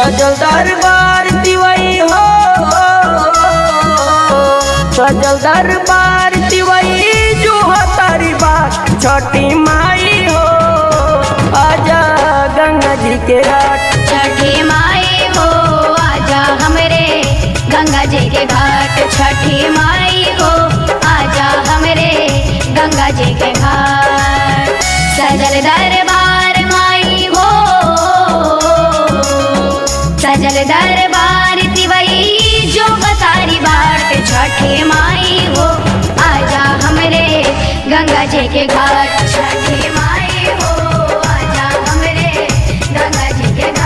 सजल दरबार तिवई हो, सजल दरबार तिवई जो तारी बात छठी माई हो। आजा गंगा जी के घाट छठी माई हो, आजा हमरे गंगा जी के घाट। छठी माई हो, आजा हमरे गंगा जी के घाट। सजल दरबार माई हो, सजल दरबार तिवई जो तारी बाट। छठी माई हो, आजा हमरे गंगा जी के घाट। छठी माई हो, आजा हमरे गंगा जी के घाट।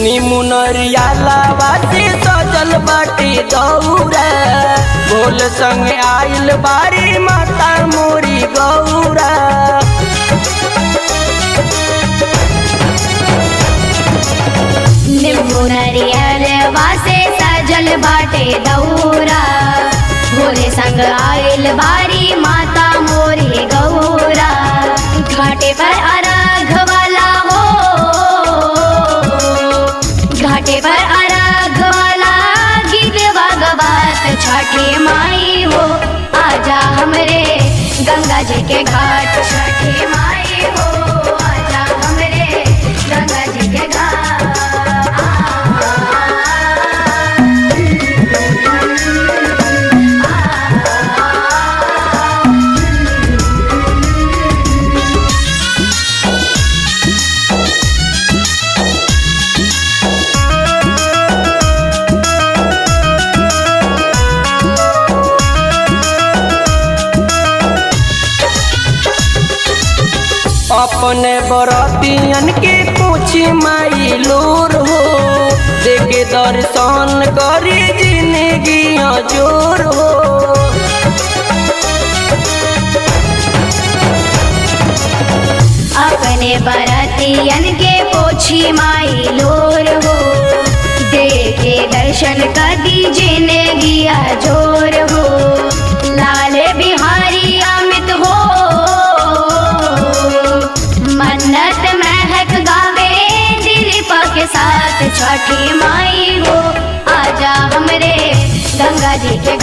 निमुनरिया लावासी सजल बाटी दौरा। बोल संग आइल बारी माता मोरी गौरा। निमुनरियल वासे सजल बाटे दौरा। भोले संग आइल बारी माता मोरी गौरा। घाटे पर अर्घ वाला हो, घाटे पर अर्घ वाला गीत भगवत। छठी माई हो, आजा हमरे गंगा जी के घाट। छठी माई हो, आजा हमरे गंगा जी के घाट। अपने बरतियन के पूछी माई लूर हो। देखे दर्शन करी जिंदगी जोर हो। अपने बरतियन के पोछी माई लोर हो। देखे दर्शन कदी जिंदगी जोर हो। लाल बिहारी अमित हो, मन्नत महक गावे दिलीप के साथ। छठी माई हो, आजा हमरे गंगा जी के